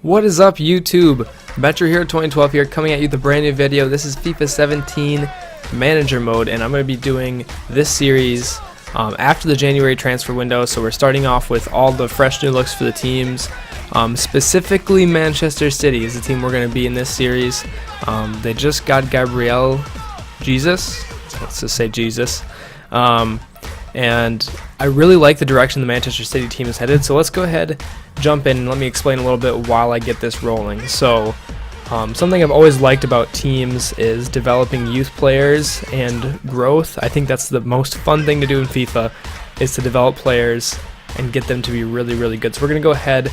What is up, YouTube? Metro here, 2012 here, coming at you with a brand new video. This is FIFA 17 Manager Mode, and I'm going to be doing this series after the January transfer window. So we're starting off with all the fresh new looks for the teams. Specifically, Manchester City is the team we're going to be in this series. They just got Gabriel Jesus. Let's just say Jesus. And I really like the direction the Manchester City team is headed, so let's go ahead, jump in, and let me explain a little bit while I get this rolling. So something I've always liked about teams is developing youth players and growth. I think that's the most fun thing to do in FIFA, is to develop players and get them to be really, really good. So we're going to go ahead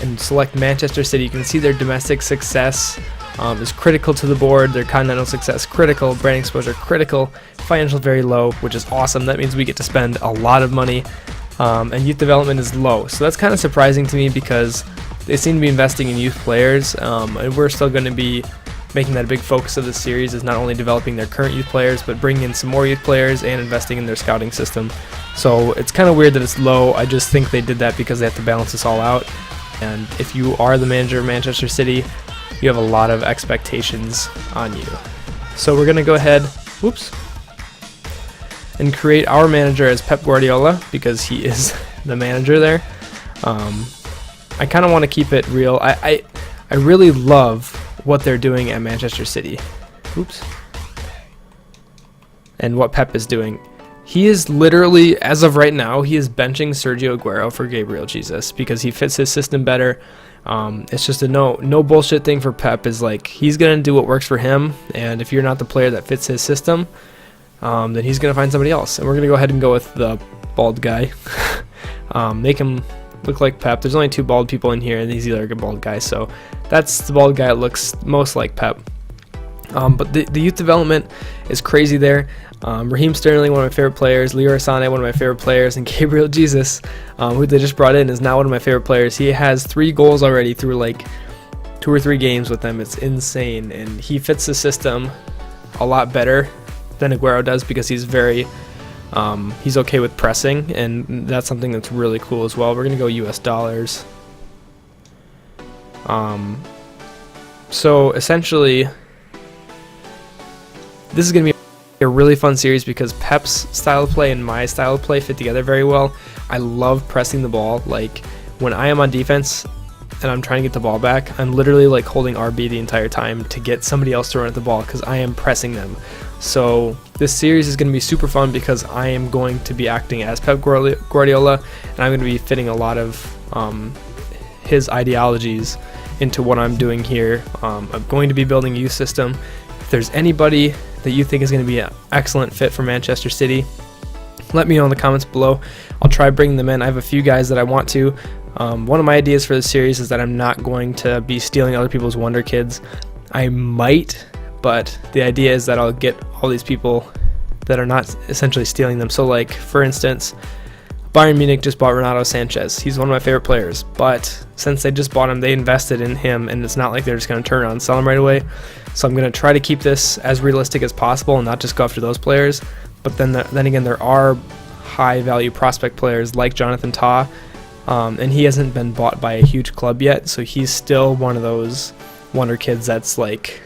and select Manchester City. You can see their domestic success is critical to the board, their continental success critical, brand exposure critical, financial very low, which is awesome. That means we get to spend a lot of money, and youth development is low. So that's kind of surprising to me because they seem to be investing in youth players, and we're still going to be making that a big focus of this series, is not only developing their current youth players, but bringing in some more youth players and investing in their scouting system. So it's kind of weird that it's low. I just think they did that because they have to balance this all out. And if you are the manager of Manchester City, you have a lot of expectations on you. So we're going to go ahead, and create our manager as Pep Guardiola, because he is the manager there. I kind of want to keep it real. I really love what they're doing at Manchester City. And what Pep is doing. He is literally, as of right now, he is benching Sergio Aguero for Gabriel Jesus because he fits his system better. It's just a no bullshit thing for Pep. Is like, he's going to do what works for him, and if you're not the player that fits his system, then he's going to find somebody else. And we're going to go ahead and go with the bald guy. Make him look like Pep. There's only two bald people in here, and he's either a bald guy, so that's the bald guy that looks most like Pep. But the youth development is crazy there. Raheem Sterling, one of my favorite players. Leroy Sané, one of my favorite players. And Gabriel Jesus, who they just brought in, is now one of my favorite players. He has 3 goals already through like 2 or 3 games with them. It's insane. And he fits the system a lot better than Aguero does because he's he's okay with pressing. And that's something that's really cool as well. We're going to go US dollars. So essentially, this is going to be a really fun series because Pep's style of play and my style of play fit together very well. I love pressing the ball. Like, when I am on defense and I'm trying to get the ball back, I'm literally like holding RB the entire time to get somebody else to run at the ball because I am pressing them. So this series is going to be super fun because I am going to be acting as Pep Guardiola, and I'm going to be fitting a lot of his ideologies into what I'm doing here. I'm going to be building a youth system. If there's anybody that you think is going to be an excellent fit for Manchester City, let me know in the comments below. I'll try bringing them in. I have a few guys that I want to. One of my ideas for this series is that I'm not going to be stealing other people's wonder kids. I might, but the idea is that I'll get all these people that are not essentially stealing them. So, like, for instance, Bayern Munich just bought Renato Sanchez. He's one of my favorite players, but since they just bought him, they invested in him, and it's not like they're just going to turn around and sell him right away. So I'm going to try to keep this as realistic as possible and not just go after those players. But then again, there are high-value prospect players like Jonathan Tah, and he hasn't been bought by a huge club yet, so he's still one of those wonder kids that's like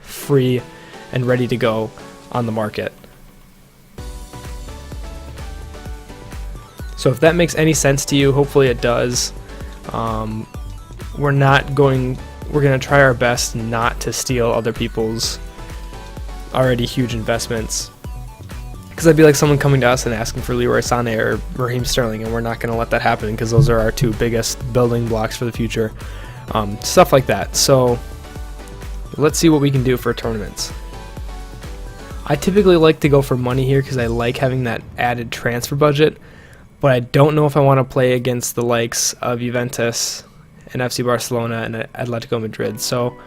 free and ready to go on the market. So if that makes any sense to you, hopefully it does. We're going to try our best not to steal other people's already huge investments. Because I'd be like someone coming to us and asking for Leroy Sané or Raheem Sterling, and we're not going to let that happen because those are our 2 biggest building blocks for the future. Stuff like that. So let's see what we can do for tournaments. I typically like to go for money here because I like having that added transfer budget. But I don't know if I want to play against the likes of Juventus and FC Barcelona and Atletico Madrid. So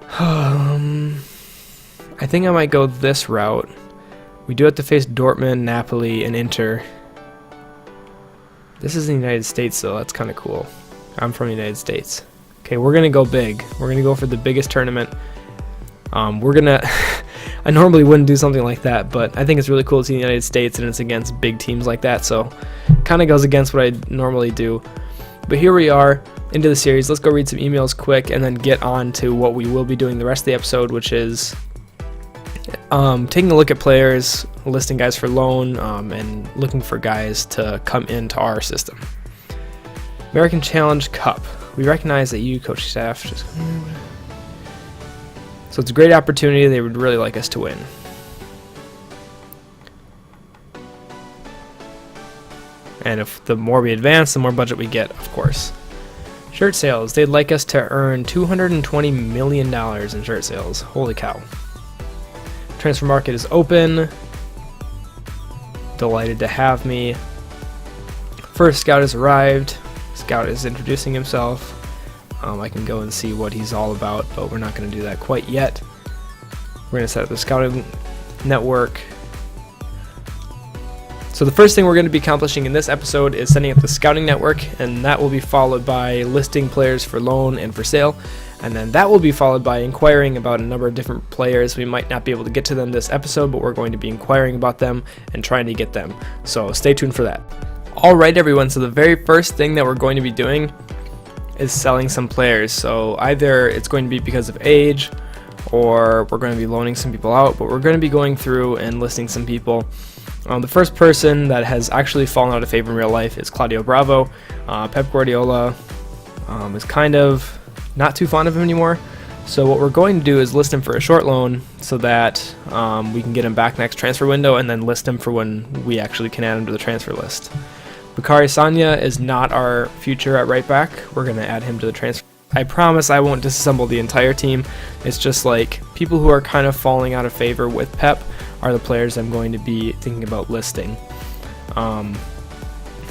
I think I might go this route. We do have to face Dortmund, Napoli, and Inter. This is the United States, though. That's kind of cool. I'm from the United States. Okay, we're going to go big. We're going to go for the biggest tournament. We're going to... I normally wouldn't do something like that, but I think it's really cool to see the United States and it's against big teams like that, so kind of goes against what I normally do. But here we are. into the series. Let's go read some emails quick and then get on to what we will be doing the rest of the episode, which is taking a look at players, listing guys for loan, and looking for guys to come into our system. American Challenge Cup. We recognize that you, coach staff, so it's a great opportunity. They would really like us to win. And if the more we advance, the more budget we get, of course. Shirt sales. They'd like us to earn $220 million in shirt sales. Holy cow. Transfer market is open. Delighted to have me. First scout has arrived. Scout is introducing himself. I can go and see what he's all about, but we're not going to do that quite yet. We're going to set up the scouting network. So the first thing we're going to be accomplishing in this episode is setting up the scouting network, and that will be followed by listing players for loan and for sale, and then that will be followed by inquiring about a number of different players. We might not be able to get to them this episode, but we're going to be inquiring about them and trying to get them. So stay tuned for that. Alright everyone, so the very first thing that we're going to be doing is selling some players. So either it's going to be because of age, or we're going to be loaning some people out, but we're going to be going through and listing some people. The first person that has actually fallen out of favor in real life is Claudio Bravo. Pep Guardiola is kind of not too fond of him anymore. So what we're going to do is list him for a short loan so that we can get him back next transfer window, and then list him for when we actually can add him to the transfer list. Bakary Sagna is not our future at right back. We're going to add him to the transfer. I promise I won't disassemble the entire team. It's just like people who are kind of falling out of favor with Pep are the players I'm going to be thinking about listing.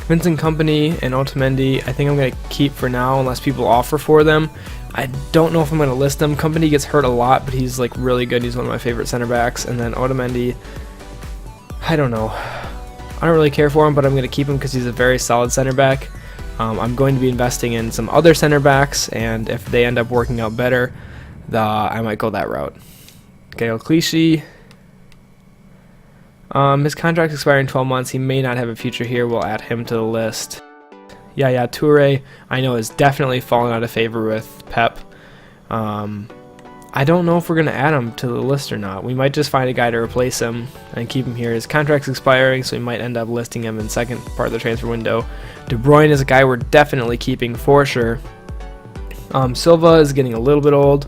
Vincent Kompany and Otamendi, I think I'm going to keep for now unless people offer for them. I don't know if I'm going to list them. Kompany gets hurt a lot, but he's like really good. He's one of my favorite center backs. And then Otamendi, I don't know. I don't really care for him, but I'm going to keep him because he's a very solid center back. I'm going to be investing in some other center backs, and if they end up working out better, I might go that route. Gael Clichy. His contract's expiring in 12 months. He may not have a future here. We'll add him to the list. Yaya Toure, I know, is definitely falling out of favor with Pep. I don't know if we're going to add him to the list or not. We might just find a guy to replace him and keep him here. His contract's expiring, so we might end up listing him in the second part of the transfer window. De Bruyne is a guy we're definitely keeping for sure. Silva is getting a little bit old,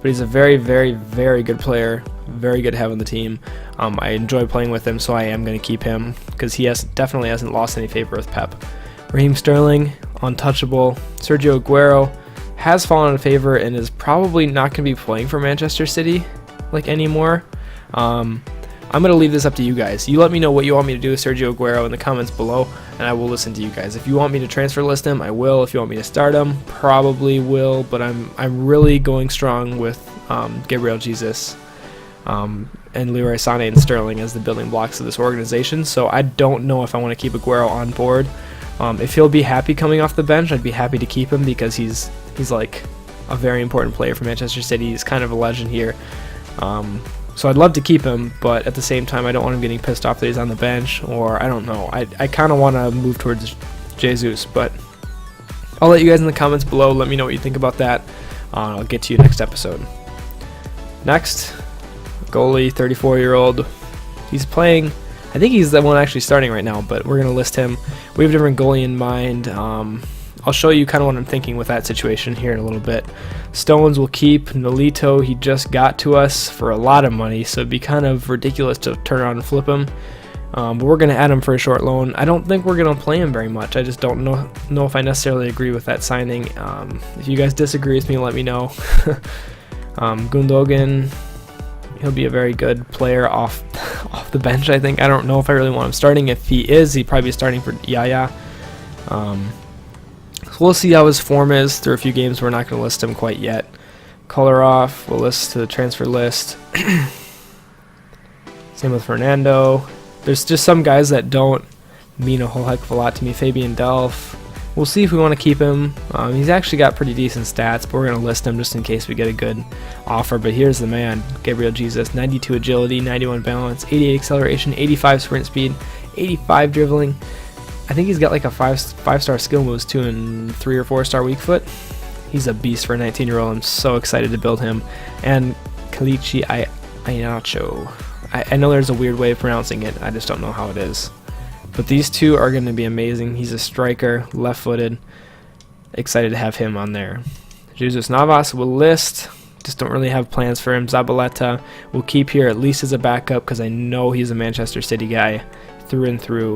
but he's a very, very, very good player. Very good to have on the team. I enjoy playing with him, so I am going to keep him because he definitely hasn't lost any favor with Pep. Raheem Sterling, untouchable. Sergio Aguero has fallen out of favor and is probably not going to be playing for Manchester City anymore. I'm going to leave this up to you guys. You let me know what you want me to do with Sergio Aguero in the comments below, and I will listen to you guys. If you want me to transfer list him, I will. If you want me to start him, probably will. But I'm really going strong with Gabriel Jesus and Leroy Sané and Sterling as the building blocks of this organization. So I don't know if I want to keep Aguero on board. If he'll be happy coming off the bench, I'd be happy to keep him because he's like a very important player for Manchester City. He's kind of a legend here. So I'd love to keep him, but at the same time, I don't want him getting pissed off that he's on the bench, or I don't know. I kind of want to move towards Jesus, but I'll let you guys in the comments below. Let me know what you think about that. I'll get to you next episode. Next, goalie, 34-year-old. He's playing. I think he's the one actually starting right now, but we're going to list him. We have a different goalie in mind. I'll show you kind of what I'm thinking with that situation here in a little bit. Stones will keep. Nolito, he just got to us for a lot of money, so it'd be kind of ridiculous to turn around and flip him. But we're going to add him for a short loan. I don't think we're going to play him very much. I just don't know if I necessarily agree with that signing. If you guys disagree with me, let me know. Gundogan, he'll be a very good player off the bench, I think. I don't know if I really want him starting. If he is, he'd probably be starting for Yaya. So we'll see how his form is through a few games. We're not going to list him quite yet. Kolarov, we'll list to the transfer list. Same with Fernando. There's just some guys that don't mean a whole heck of a lot to me. Fabian Delph. We'll see if we want to keep him. He's actually got pretty decent stats, but we're going to list him just in case we get a good offer. But here's the man, Gabriel Jesus. 92 agility, 91 balance, 88 acceleration, 85 sprint speed, 85 dribbling. I think he's got like a five-star skill moves too, and 3 or 4-star weak foot. He's a beast for a 19-year-old. I'm so excited to build him. And Kalichi Ayanacho. I know there's a weird way of pronouncing it. I just don't know how it is. But these two are going to be amazing. He's a striker, left-footed. Excited to have him on there. Jesus Navas will list. Just don't really have plans for him. Zabaleta will keep here at least as a backup because I know he's a Manchester City guy through and through.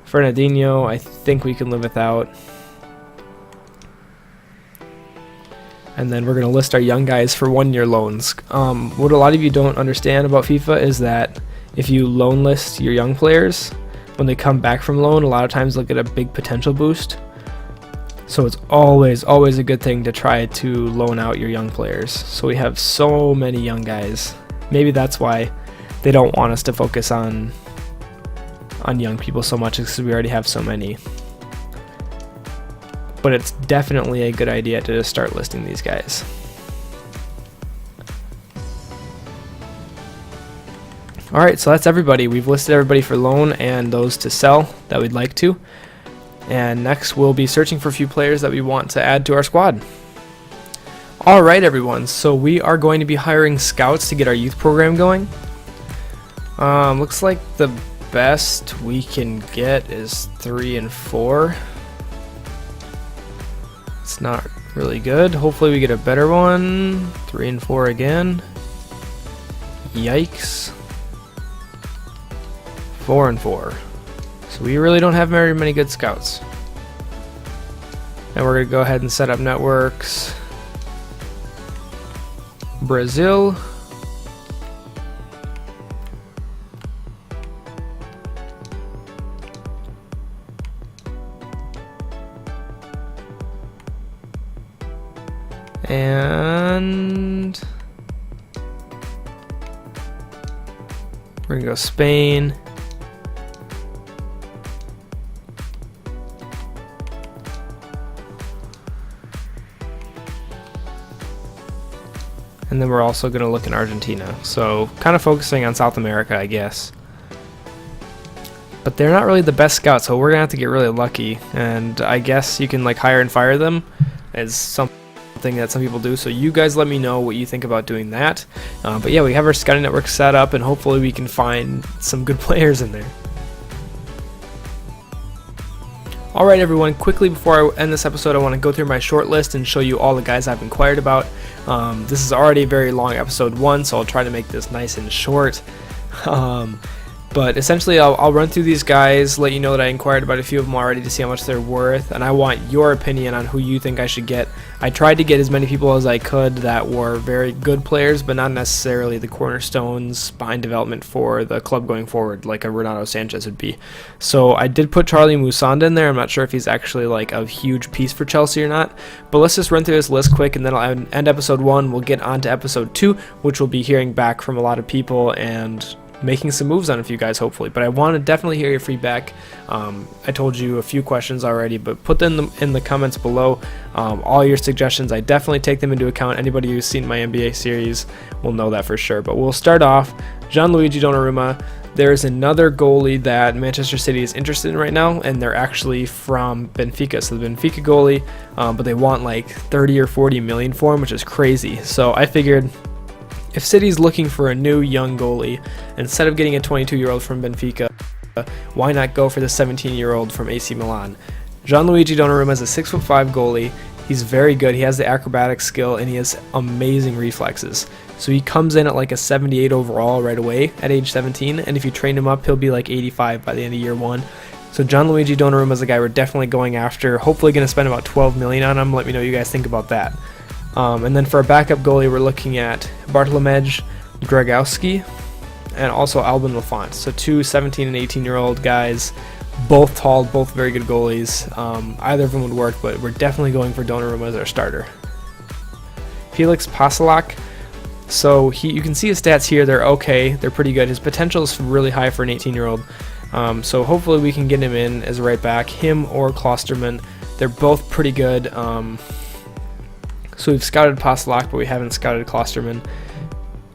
Fernandinho, I think we can live without. And then we're going to list our young guys for 1-year loans. What a lot of you don't understand about FIFA is that if you loan list your young players, when they come back from loan, a lot of times they'll get a big potential boost. So it's always a good thing to try to loan out your young players. So we have so many young guys. Maybe that's why they don't want us to focus on young people so much, because we already have so many. But it's definitely a good idea to just start listing these guys. Alright, so that's everybody. We've listed everybody for loan and those to sell that we'd like to. And next we'll be searching for a few players that we want to add to our squad. Alright everyone, so we are going to be hiring scouts to get our youth program going. Looks like the best we can get is 3 and 4. It's not really good. Hopefully we get a better one. 3 and 4 again. Yikes. 4 and 4. So we really don't have very many good scouts. And we're going to go ahead and set up networks. Brazil. And we're going to go Spain. And then we're also going to look in Argentina. So kind of focusing on South America, I guess. But they're not really the best scouts, so we're going to have to get really lucky. And I guess you can like hire and fire them as something that some people do. So you guys let me know what you think about doing that. But yeah, we have our scouting network set up, and hopefully we can find some good players in there. Alright everyone, quickly before I end this episode, I want to go through my short list and show you all the guys I've inquired about. This is already a very long episode 1, so I'll try to make this nice and short. But essentially I'll run through these guys, let you know that I inquired about a few of them already to see how much they're worth, and I want your opinion on who you think I should get. I tried to get as many people as I could that were very good players, but not necessarily the cornerstones behind development for the club going forward, like a Renato Sanchez would be. So I did put Charlie Musonda in there. I'm not sure if he's actually like a huge piece for Chelsea or not, but let's just run through this list quick, and then I'll end episode 1. We'll get on to episode 2, which will be hearing back from a lot of people and making some moves on a few guys, hopefully. But I want to definitely hear your feedback. I told you a few questions already, but put them in the comments below. All your suggestions, I definitely take them into account. Anybody who's seen my NBA series will know that for sure. But we'll start off Gianluigi Donnarumma. There's another goalie that Manchester City is interested in right now, and they're actually from Benfica. So the Benfica goalie, but they want like 30 or 40 million for him, which is crazy. So I figured, if City's looking for a new young goalie, instead of getting a 22-year-old from Benfica, why not go for the 17-year-old from AC Milan? Gianluigi Donnarumma is a 6'5" goalie. He's very good. He has the acrobatic skill, and he has amazing reflexes. So he comes in at like a 78 overall right away at age 17, and if you train him up, he'll be like 85 by the end of year 1. So Gianluigi Donnarumma is a guy we're definitely going after. Hopefully going to spend about 12 million on him. Let me know what you guys think about that. And then for a backup goalie, we're looking at Bartlomiej Dragowski and also Albin Lafont. So two 17 and 18-year-old guys, both tall, both very good goalies. Either of them would work, but we're definitely going for Donnarumma as our starter. Felix Pasalac. So you can see his stats here. They're okay. They're pretty good. His potential is really high for an 18-year-old. So hopefully we can get him in as a right back, him or Klosterman. They're both pretty good. So we've scouted Pasalac, but we haven't scouted Klosterman.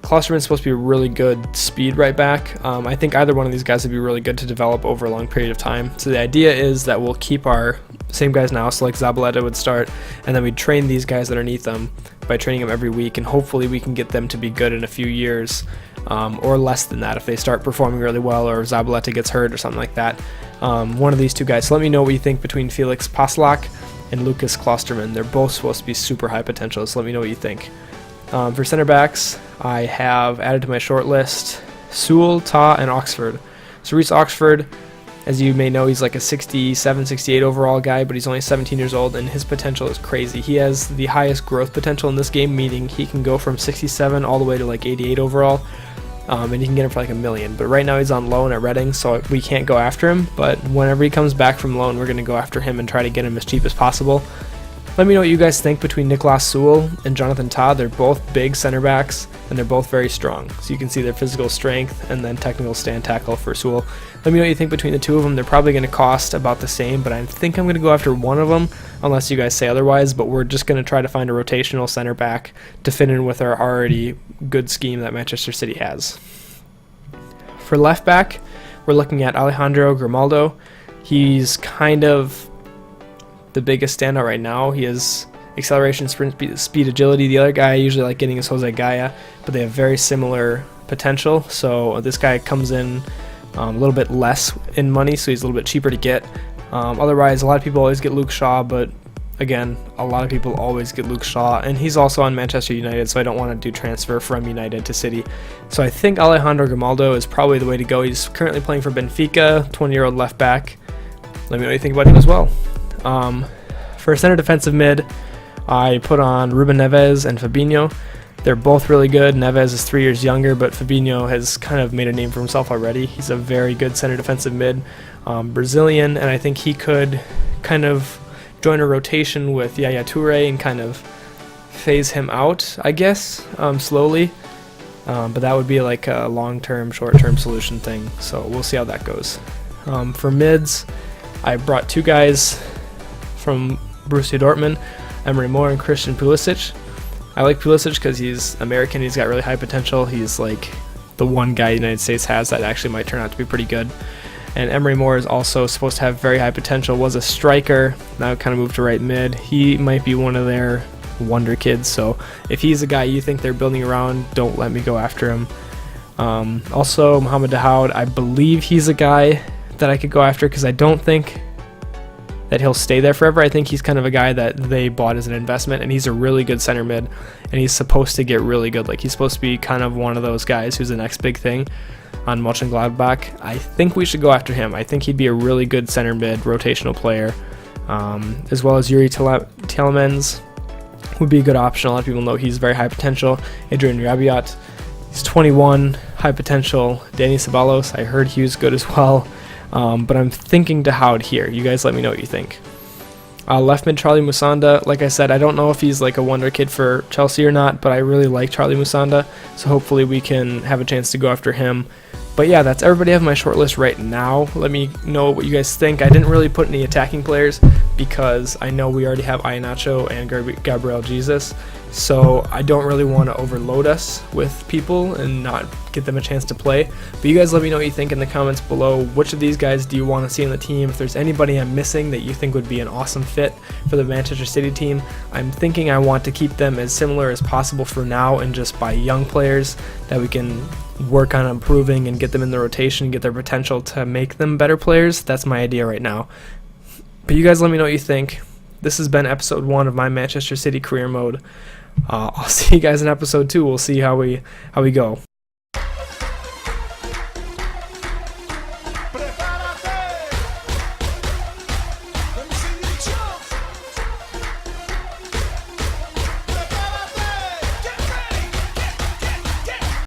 Klosterman's supposed to be a really good speed right back. I think either one of these guys would be really good to develop over a long period of time. So the idea is that we'll keep our same guys now, so like Zabaleta would start, and then we'd train these guys underneath them by training them every week, and hopefully we can get them to be good in a few years, or less than that if they start performing really well or Zabaleta gets hurt or something like that. One of these two guys. So let me know what you think between Felix Paslak and Lucas Klosterman. They're both supposed to be super high potential, so let me know what you think. For center backs, I have added to my short list Sewell, Ta, and Oxford. So Reece Oxford, as you may know, he's like a 67, 68 overall guy, but he's only 17 years old, and his potential is crazy. He has the highest growth potential in this game, meaning he can go from 67 all the way to like 88 overall, and you can get him for like $1 million. But right now he's on loan at Reading, so we can't go after him, but whenever he comes back from loan, we're going to go after him and try to get him as cheap as possible. Let me know what you guys think between Nicolas Sewell and Jonathan Todd. They're both big center backs, and they're both very strong. So you can see their physical strength and then technical stand tackle for Sewell. Let me know what you think between the two of them. They're probably going to cost about the same, but I think I'm going to go after one of them, unless you guys say otherwise. But we're just going to try to find a rotational center back to fit in with our already good scheme that Manchester City has. For left back, we're looking at Alejandro Grimaldo. He's kind of the biggest standout right now. He has acceleration, sprint, speed, agility. The other guy I usually like getting is Jose Gaia, but they have very similar potential. So this guy comes in a little bit less in money, so he's a little bit cheaper to get. Otherwise, a lot of people always get Luke Shaw, but again, a lot of people always get Luke Shaw, and he's also on Manchester United, so I don't want to do transfer from United to City. So I think Alejandro Grimaldo is probably the way to go. He's currently playing for Benfica, 20-year-old left back. Let me know what you think about him as well. For center defensive mid, I put on Ruben Neves and Fabinho. They're both really good. Neves is 3 years younger, but Fabinho has kind of made a name for himself already. He's a very good center defensive mid, Brazilian, and I think he could kind of join a rotation with Yaya Toure and kind of phase him out, I guess, slowly. But that would be like a long-term, short-term solution thing, so we'll see how that goes. For mids, I brought two guys from Borussia Dortmund, Emery Moore and Christian Pulisic. I like Pulisic because he's American, he's got really high potential. He's like the one guy the United States has that actually might turn out to be pretty good. And Emery Moore is also supposed to have very high potential, was a striker, now kind of moved to right mid. He might be one of their wonder kids, so if he's a guy you think they're building around, don't let me go after him. Also, Mohamed Dahoud, I believe he's a guy that I could go after because I don't think that he'll stay there forever. I think he's kind of a guy that they bought as an investment, and he's a really good center mid, and he's supposed to get really good. Like, he's supposed to be kind of one of those guys who's the next big thing on Mönchengladbach. I think we should go after him. I think he'd be a really good center mid rotational player, as well as Yuri Tielemans would be a good option. A lot of people know he's very high potential. Adrian Rabiot, he's 21, high potential. Dani Ceballos, I heard he was good as well. But I'm thinking Dahoud here. You guys let me know what you think. Left mid, Charlie Musonda. Like I said, I don't know if he's like a wonder kid for Chelsea or not, but I really like Charlie Musonda, so hopefully we can have a chance to go after him. But yeah, that's everybody I have on my short list right now. Let me know what you guys think. I didn't really put any attacking players because I know we already have Iheanacho and Gabriel Jesus, so I don't really want to overload us with people and not get them a chance to play. But you guys let me know what you think in the comments below. Which of these guys do you want to see on the team? If there's anybody I'm missing that you think would be an awesome fit for the Manchester City team, I'm thinking I want to keep them as similar as possible for now and just buy young players that we can work on improving and get them in the rotation, get their potential to make them better players. That's my idea right now. But you guys let me know what you think. This has been episode 1 of my Manchester City career mode. I'll see you guys in episode 2. We'll see how we go.